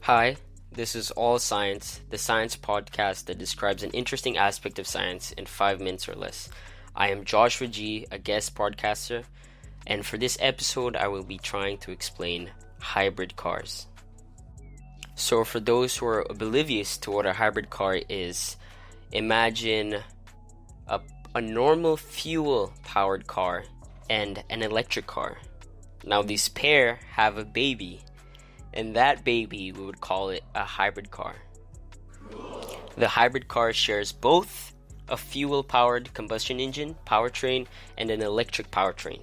Hi, this is All Science, the science podcast that describes an interesting aspect of science in 5 minutes or less. I am Joshua G., a guest podcaster, and for this episode, I will be trying to explain hybrid cars. So, for those who are oblivious to what a hybrid car is, imagine a normal fuel-powered car and an electric car. Now, these pair have a baby, and that baby, we would call it a hybrid car. The hybrid car shares both a fuel-powered combustion engine, powertrain, and an electric powertrain.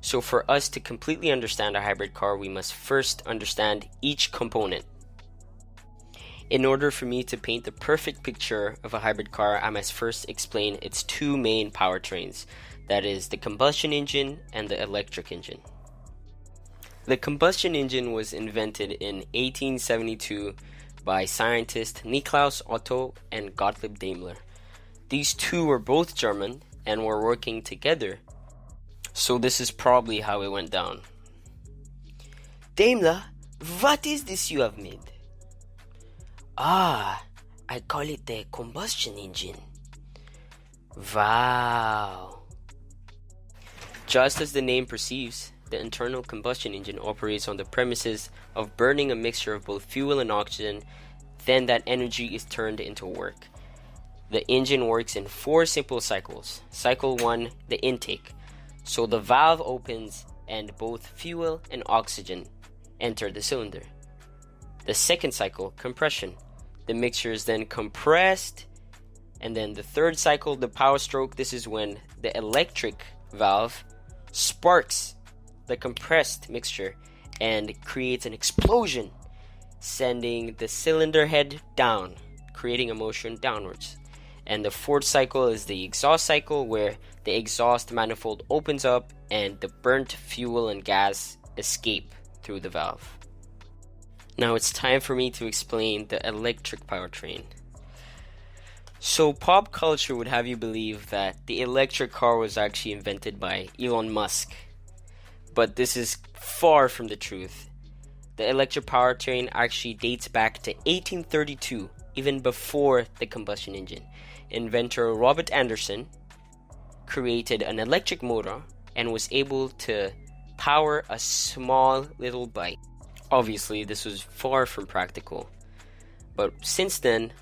So for us to completely understand a hybrid car, we must first understand each component. In order for me to paint the perfect picture of a hybrid car, I must first explain its two main powertrains, that is, the combustion engine and the electric engine. The combustion engine was invented in 1872 by scientists Niklaus Otto and Gottlieb Daimler. These two were both German and were working together, so this is probably how it went down. Daimler, what is this you have made? I call it the combustion engine. Wow. Just as the name perceives, the internal combustion engine operates on the premises of burning a mixture of both fuel and oxygen, then that energy is turned into work. The engine works in 4 simple cycles. Cycle 1, the intake. So the valve opens and both fuel and oxygen enter the cylinder. The second cycle, compression. The mixture is then compressed, and then the third cycle, the power stroke. This is when the electric valve sparks the compressed mixture and creates an explosion, sending the cylinder head down, creating a motion downwards. And the fourth cycle is the exhaust cycle, where the exhaust manifold opens up and the burnt fuel and gas escape through the valve. Now it's time for me to explain the electric powertrain. So pop culture would have you believe that the electric car was actually invented by Elon Musk. But this is far from the truth. The electric powertrain actually dates back to 1832, even before the combustion engine. Inventor Robert Anderson created an electric motor and was able to power a small little bike. Obviously, this was far from practical. But since then,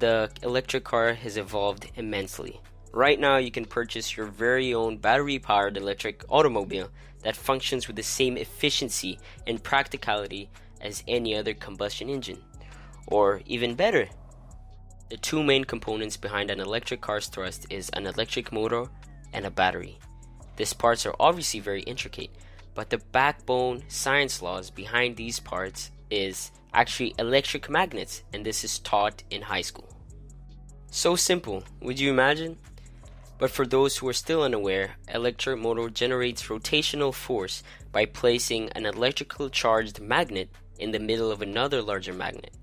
the electric car has evolved immensely. Right now, you can purchase your very own battery-powered electric automobile that functions with the same efficiency and practicality as any other combustion engine. Or even better, the two main components behind an electric car's thrust is an electric motor and a battery. These parts are obviously very intricate, but the backbone science laws behind these parts is actually electric magnets, and this is taught in high school. So simple, would you imagine? But for those who are still unaware, electric motor generates rotational force by placing an electrically charged magnet in the middle of another larger magnet.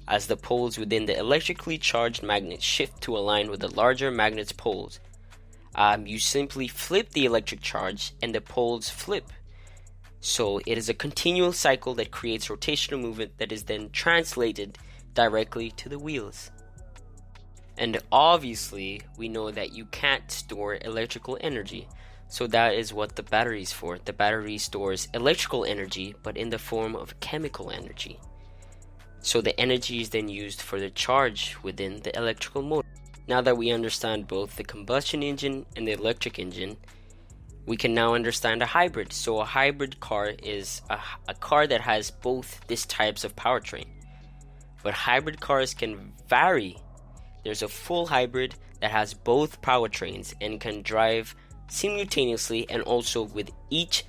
As the poles within the electrically charged magnet shift to align with the larger magnet's poles, you simply flip the electric charge and the poles flip. So it is a continual cycle that creates rotational movement that is then translated directly to the wheels. And obviously, we know that you can't store electrical energy. So that is what the battery is for. The battery stores electrical energy, but in the form of chemical energy. So the energy is then used for the charge within the electrical motor. Now that we understand both the combustion engine and the electric engine, we can now understand a hybrid. So a hybrid car is a car that has both these types of powertrain. But hybrid cars can vary. There's a full hybrid that has both powertrains and can drive simultaneously and also with each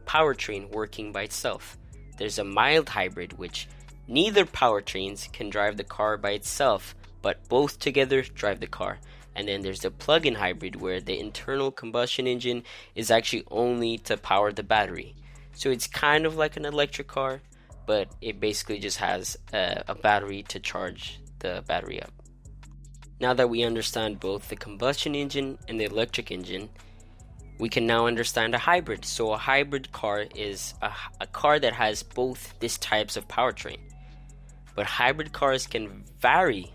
powertrain working by itself. There's a mild hybrid, which neither powertrains can drive the car by itself, but both together drive the car. And then there's the plug-in hybrid, where the internal combustion engine is actually only to power the battery. So it's kind of like an electric car, but it basically just has a battery to charge the battery up. Now that we understand both the combustion engine and the electric engine, we can now understand a hybrid. So a hybrid car is a car that has both these types of powertrain. but hybrid cars can vary.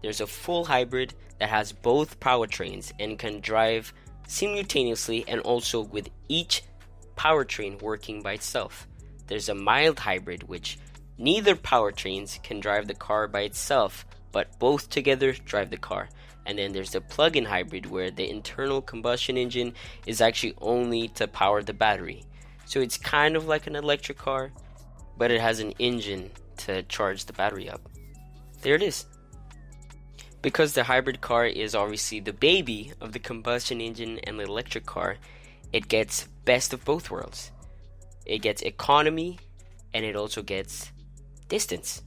There's a full hybrid that has both powertrains and can drive simultaneously and also with each powertrain working by itself. There's a mild hybrid which neither powertrains can drive the car by itself, but both together drive the car. And then there's the plug-in hybrid where the internal combustion engine is actually only to power the battery. So it's kind of like an electric car, but it has an engine to charge the battery up. There it is. Because the hybrid car is obviously the baby of the combustion engine and the electric car, it gets best of both worlds. It gets economy and it also gets distance.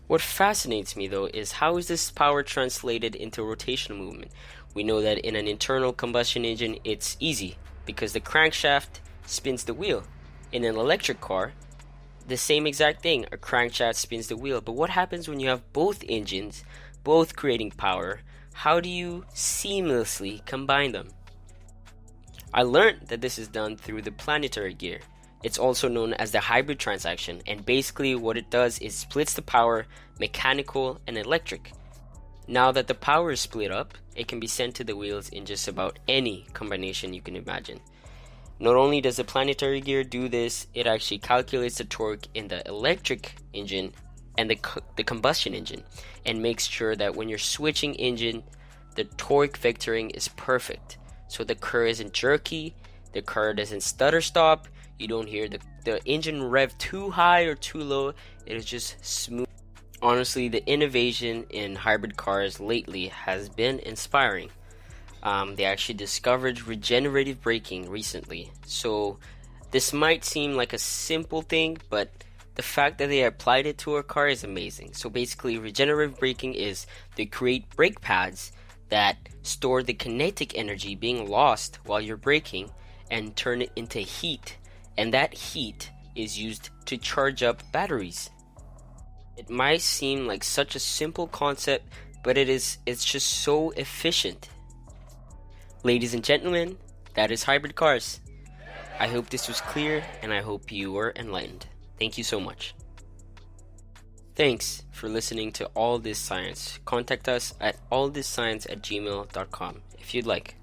What fascinates me though is how is this power translated into rotational movement? We know that in an internal combustion engine it's easy because the crankshaft spins the wheel. In an electric car, the same exact thing, a crankshaft spins the wheel. But what happens when you have both engines, both creating power? How do you seamlessly combine them? I learned that this is done through the planetary gear. It's also known as the hybrid transaction, and basically what it does is splits the power, mechanical and electric. Now that the power is split up, it can be sent to the wheels in just about any combination you can imagine. Not only does the planetary gear do this, it actually calculates the torque in the electric engine and the combustion engine, and makes sure that when you're switching engine, the torque vectoring is perfect. So the car isn't jerky, the car doesn't stutter stop, you don't hear the engine rev too high or too low, it is just smooth. Honestly, the innovation in hybrid cars lately has been inspiring. They actually discovered regenerative braking recently. So this might seem like a simple thing, but the fact that they applied it to a car is amazing. So basically, regenerative braking is they create brake pads that store the kinetic energy being lost while you're braking and turn it into heat. And that heat is used to charge up batteries. It might seem like such a simple concept, but it's just so efficient. Ladies and gentlemen, that is hybrid cars. I hope this was clear and I hope you were enlightened. Thank you so much. Thanks for listening to All This Science. Contact us at allthisscience@gmail.com if you'd like.